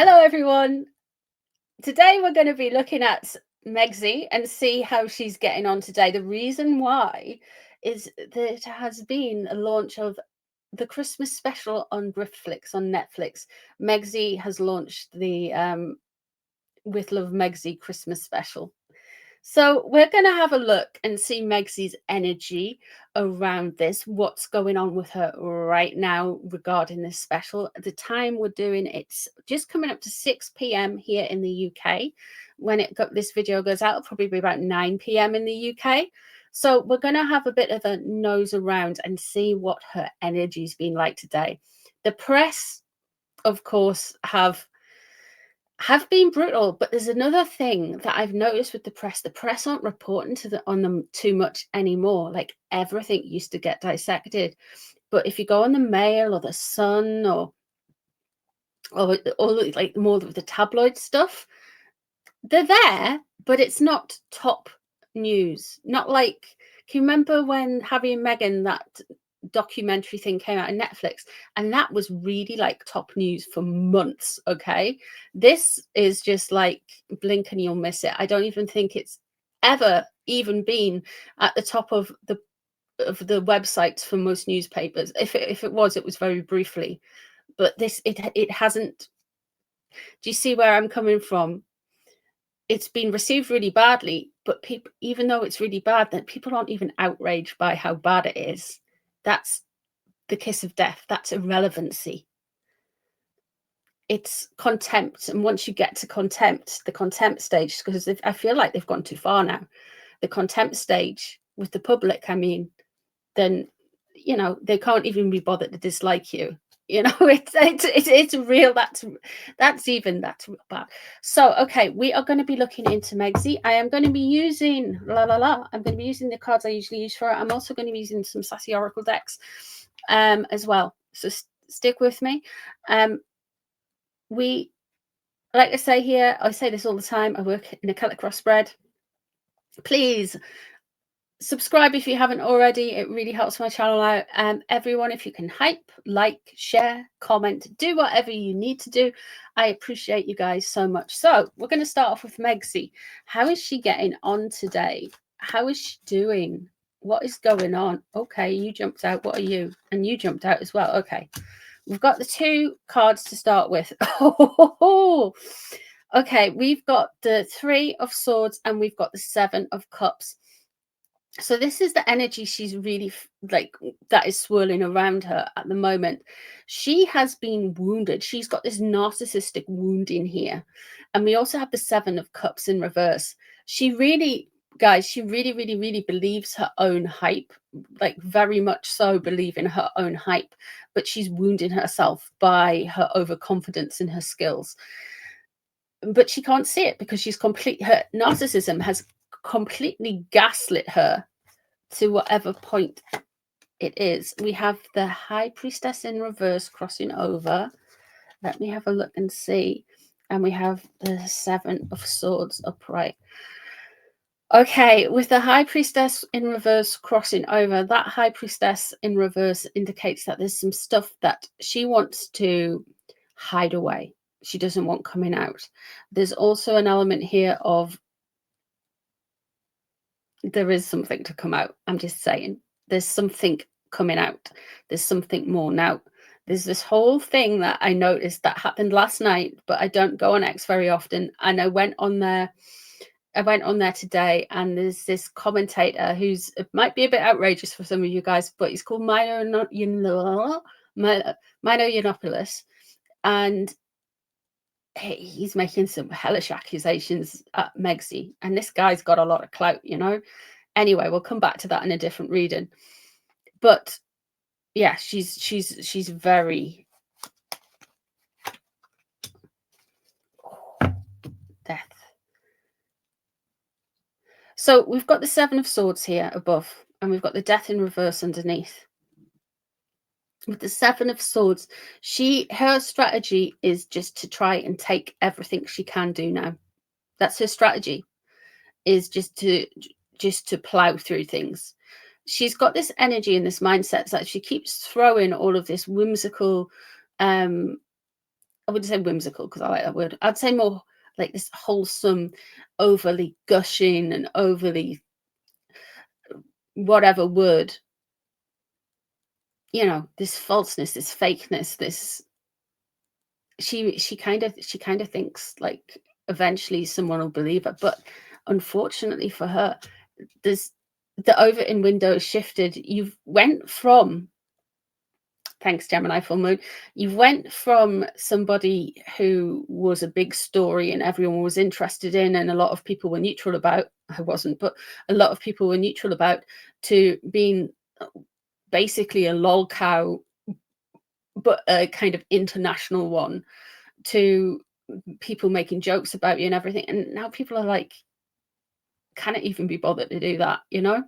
Hello, everyone. Today we're going to be looking at Megsy and see how she's getting on today. The reason why is that it has been a launch of the Christmas special on Griftflix on Netflix. Megsy has launched the With Love Megsy Christmas special. So we're going to have a look and see Megsy's energy around this, what's going on with her right now regarding this special. At the time we're doing it's just coming up to 6 p.m. here in the UK. When this video goes out, it'll probably be about 9 p.m. in the UK. So we're going to have a bit of a nose around and see what her energy's been like today. The press, of course, have been brutal, but there's another thing that I've noticed with the press aren't reporting on them too much anymore. Like, everything used to get dissected, but if you go on the Mail or the Sun or like more of the tabloid stuff, they're there, but it's not top news. Not like, can you remember when Harry and Meghan, that documentary thing came out on Netflix, and that was really like top news for months? Okay, this is just like blink and you'll miss it. I don't even think it's ever even been at the top of the websites for most newspapers. If it was, it was very briefly, but it hasn't. Do you see where I'm coming from? It's been received really badly, but people, even though it's really bad, that people aren't even outraged by how bad it is. That's the kiss of death. That's irrelevancy. It's contempt. And once you get to contempt, the contempt stage, because I feel like they've gone too far now, the contempt stage with the public, I mean, then, you know, they can't even be bothered to dislike you. You know, it's real. That's real bad. So, okay, we are going to be looking into Megsy. I am going to be using I'm going to be using the cards I usually use for it. I'm also going to be using some sassy oracle decks as well. So stick with me. We, like I say here, I say this all the time, I work in a Celtic cross spread. Please subscribe if you haven't already. It really helps my channel out. Everyone, if you can hype, like, share, comment, do whatever you need to do. I appreciate you guys so much. So we're going to start off with Megsy. How is she getting on today? How is she doing? What is going on? Okay, you jumped out. What are you? And you jumped out as well. Okay, we've got the two cards to start with. Okay, we've got the Three of Swords and we've got the Seven of Cups. So this is the energy she's really like, that is swirling around her at the moment. She has been wounded. She's got this narcissistic wound in here. And we also have the Seven of Cups in reverse. She really, guys, she really, really, really believes her own hype, like very much so believe in her own hype, but she's wounding herself by her overconfidence in her skills. But she can't see it because her narcissism has completely gaslit her to whatever point it is. We have the High Priestess in reverse crossing over. Let me have a look and see. And we have the Seven of Swords upright. Okay, with the High Priestess in reverse crossing over, that High Priestess in reverse indicates that there's some stuff that she wants to hide away. She doesn't want coming out. There's also an element here of there is something to come out. I'm just saying, there's something coming out. There's something more. Now, there's this whole thing that I noticed that happened last night, but I don't go on X very often. And I went on there today, and there's this commentator who's, it might be a bit outrageous for some of you guys, but he's called Mino Yiannopoulos, and he's making some hellish accusations at Megsy, and this guy's got a lot of clout, you know. Anyway, we'll come back to that in a different reading. But yeah, she's very death. So we've got the Seven of Swords here above, and we've got the Death in reverse underneath. With the Seven of Swords, her strategy is just to try and take everything she can do now. That's her strategy, is just to plow through things. She's got this energy and this mindset that she keeps throwing all of this whimsical I wouldn't say whimsical because I like that word. I'd say more like this wholesome, overly gushing and overly whatever word, you know, this falseness, this fakeness, this she kind of thinks like eventually someone will believe her. But unfortunately for her, there's the over in window shifted. You've went from, thanks Gemini full moon, you went from somebody who was a big story and everyone was interested in and a lot of people were neutral about, I wasn't, but a lot of people were neutral about, to being basically a lol cow, but a kind of international one, to people making jokes about you and everything. And now people are like, can it even be bothered to do that, you know,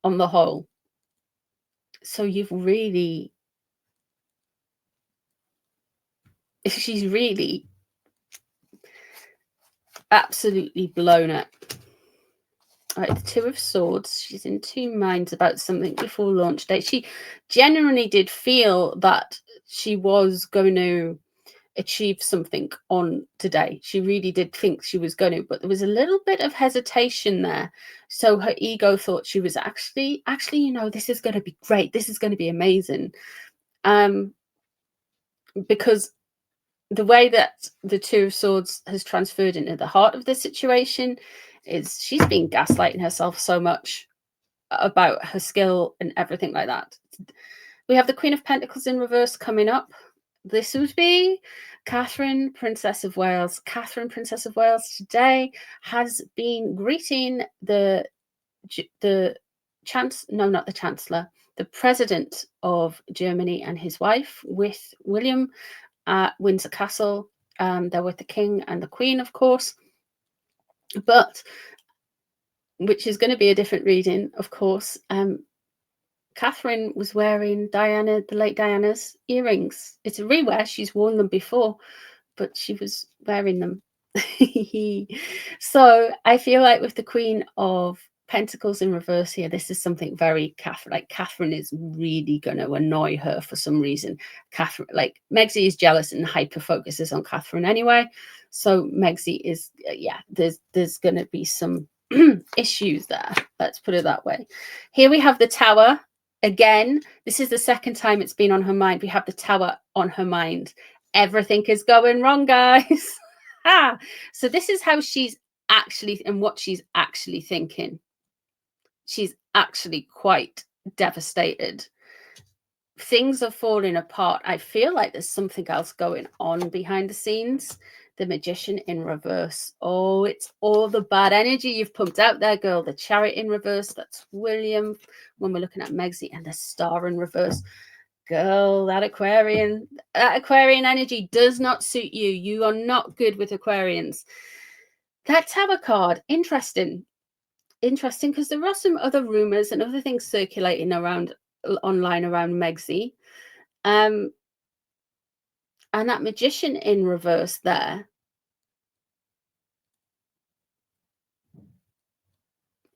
on the whole? So you've really, she's really absolutely blown it. Right, the Two of Swords. She's in two minds about something before launch date. She genuinely did feel that she was going to achieve something on today. She really did think she was going to, but there was a little bit of hesitation there. So her ego thought she was actually, you know, this is going to be great. This is going to be amazing. Because the way that the Two of Swords has transferred into the heart of the situation is she's been gaslighting herself so much about her skill and everything like that. We have the Queen of Pentacles in reverse coming up. This would be Katherine, Princess of Wales. Katherine, Princess of Wales, today has been greeting the President of Germany and his wife with William at Windsor Castle. They're with the King and the Queen, of course, but which is going to be a different reading, of course. Katherine was wearing Diana, the late Diana's earrings. It's a rewear. She's worn them before, but she was wearing them. So I feel like with the Queen of Pentacles in reverse here, this is something very Katherine. Like Katherine is really going to annoy her for some reason. Katherine, like Megsy is jealous and hyper focuses on Katherine anyway. So Megsy is, yeah, there's going to be some issues there. Let's put it that way. Here we have the Tower. Again, this is the second time it's been on her mind. We have the Tower on her mind. Everything is going wrong, guys. So this is how she's actually, and what she's actually thinking. She's actually quite devastated. Things are falling apart. I feel like there's something else going on behind the scenes. The Magician in reverse. Oh, it's all the bad energy you've pumped out there, girl. The Chariot in reverse. That's William when we're looking at Megsy, and the Star in reverse. Girl, that Aquarian energy does not suit you. You are not good with Aquarians. That Tower card, interesting, because there are some other rumors and other things circulating around online around Megsy. And that Magician in reverse there.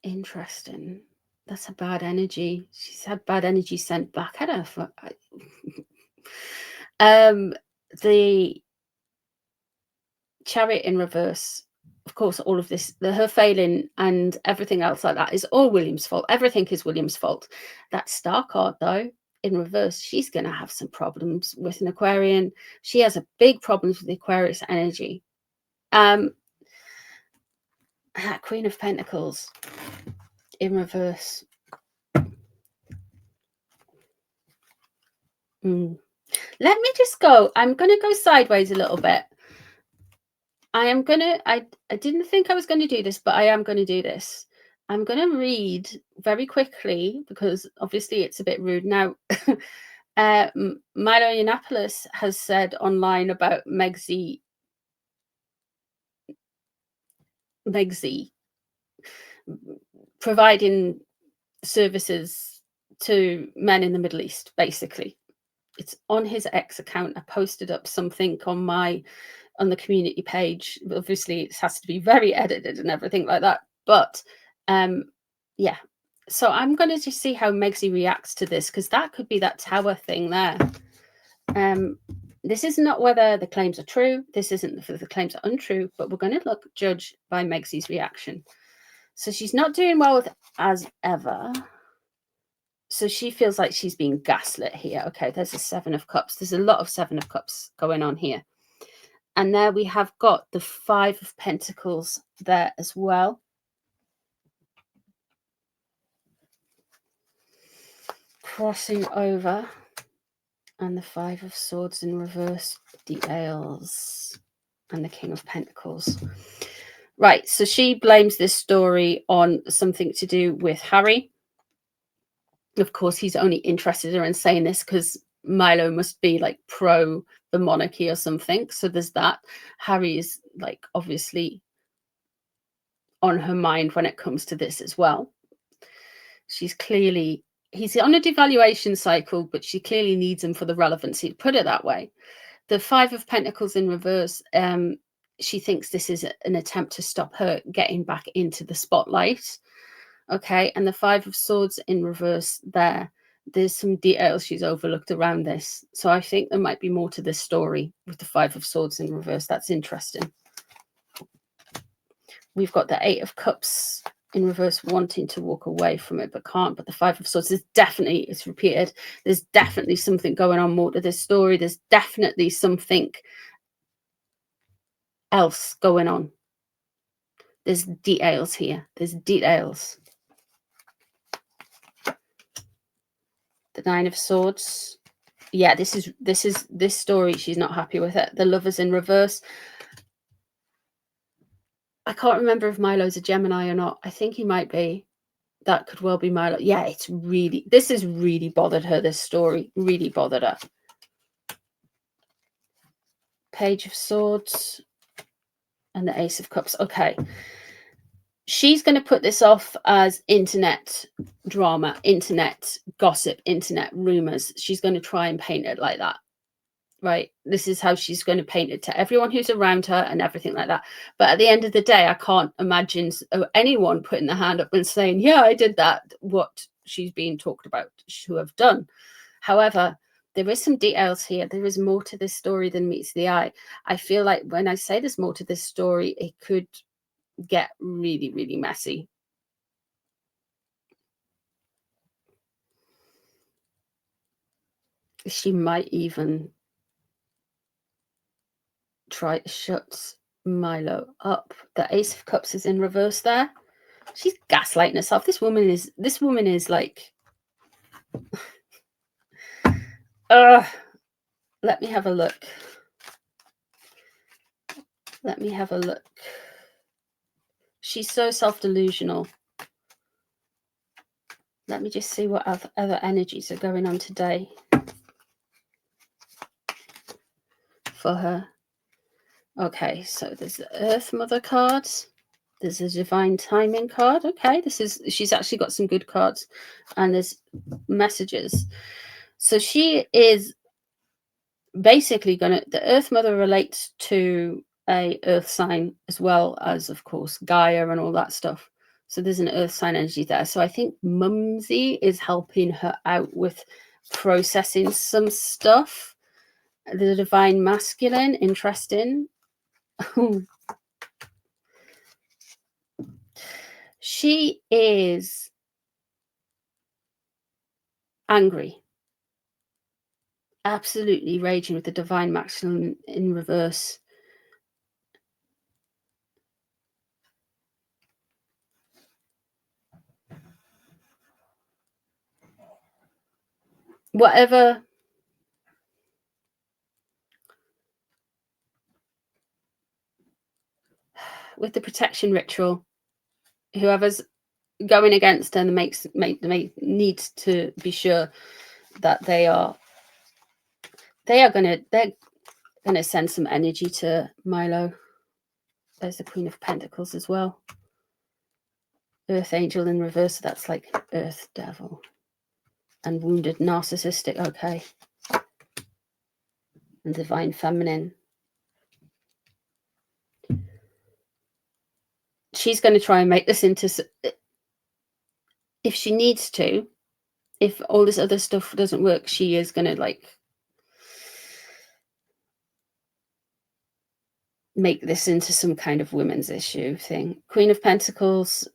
Interesting. That's a bad energy. She's had bad energy sent back at her. The Chariot in reverse. Of course, all of this, her failing and everything else like that is all William's fault. Everything is William's fault. That Star card, though, in reverse, she's going to have some problems with an Aquarian. She has a big problems with the Aquarius energy. That Queen of Pentacles in reverse. Let me just go. I'm going to go sideways a little bit. I didn't think I was going to do this, but I am going to do this. I'm going to read very quickly because obviously it's a bit rude. Now, Milo Yiannopoulos has said online about Megsy providing services to men in the Middle East, basically. It's on his X account. I posted up something on the community page. Obviously, it has to be very edited and everything like that. But yeah. So I'm going to just see how Megsy reacts to this, because that could be that Tower thing there. This is not whether the claims are true. This isn't whether the claims are untrue, but we're going to judge by Megsy's reaction. So she's not doing well with as ever. So she feels like she's being gaslit here. Okay, there's a 7 of Cups. There's a lot of 7 of Cups going on here. And there we have got the 5 of Pentacles there as well. Crossing over. And the 5 of Swords in reverse, the Ails, and the King of Pentacles. Right, so she blames this story on something to do with Harry. Of course, he's only interested in saying this because Milo must be like pro the monarchy or something. So there's that. Harry is like obviously on her mind when it comes to this as well. She's clearly, he's on a devaluation cycle, but she clearly needs him for the relevancy, put it that way. The 5 of Pentacles in reverse, she thinks this is an attempt to stop her getting back into the spotlight. Okay, and the 5 of Swords in reverse there. There's some details she's overlooked around this. So I think there might be more to this story with the 5 of Swords in reverse. That's interesting. We've got the 8 of Cups in reverse wanting to walk away from it but can't. But the 5 of Swords is definitely, it's repeated, there's definitely something going on more to this story. There's definitely something else going on. There's details here. There's details. The 9 of Swords. Yeah, this story, she's not happy with it. The Lovers in reverse. I can't remember if Milo's a Gemini or not. I think he might be. That could well be Milo. Yeah, it's really, this has really bothered her, this story. Really bothered her. Page of Swords and the Ace of Cups. Okay. She's going to put this off as internet drama, internet gossip, internet rumors. She's going to try and paint it like that. Right, this is how she's going to paint it to everyone who's around her and everything like that. But at the end of the day, I can't imagine anyone putting their hand up and saying, yeah, I did that, what she's being talked about to have done. However, there is some details here. There is more to this story than meets the eye. I feel like when I say there's more to this story, it could get really, really messy. She might even try to shut Milo up. The Ace of Cups is in reverse there. She's gaslighting herself. This woman is like let me have a look. Let me have a look. She's so self-delusional. Let me just see what other energies are going on today for her. Okay, so there's the Earth Mother cards. There's a Divine Timing card. Okay, she's actually got some good cards. And there's messages. So she is basically the Earth Mother relates to a Earth sign as well as, of course, Gaia and all that stuff. So there's an Earth sign energy there. So I think Mumsy is helping her out with processing some stuff. The Divine Masculine, interesting. She is angry. Absolutely raging with the Divine Masculine in reverse. Whatever with the protection ritual, whoever's going against her needs to be sure that they're gonna send some energy to Milo. There's the Queen of Pentacles as well. Earth Angel in reverse, so that's like Earth Devil. And Wounded Narcissistic, okay. And Divine Feminine. She's going to try and make this into, if she needs to, if all this other stuff doesn't work, she is going to like make this into some kind of women's issue thing. Queen of Pentacles,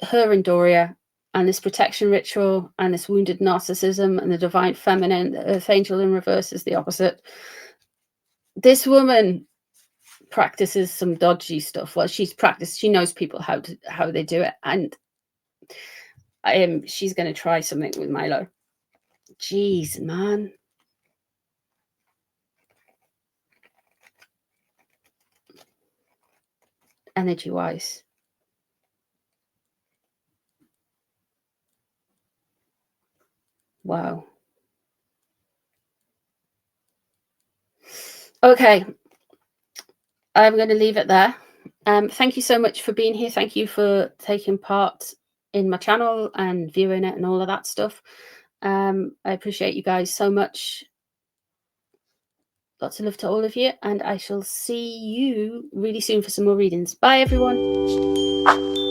her and Doria, and this protection ritual, and this wounded narcissism, and the divine feminine, the earth angel in reverse is the opposite. This woman practices some dodgy stuff. Well, she knows people how they do it, and she's going to try something with Milo. Jeez, man. Energy wise. Wow. Okay. I'm going to leave it there. Thank you so much for being here. Thank you for taking part in my channel and viewing it and all of that stuff. I appreciate you guys so much. Lots of love to all of you, and I shall see you really soon for some more readings. Bye, everyone.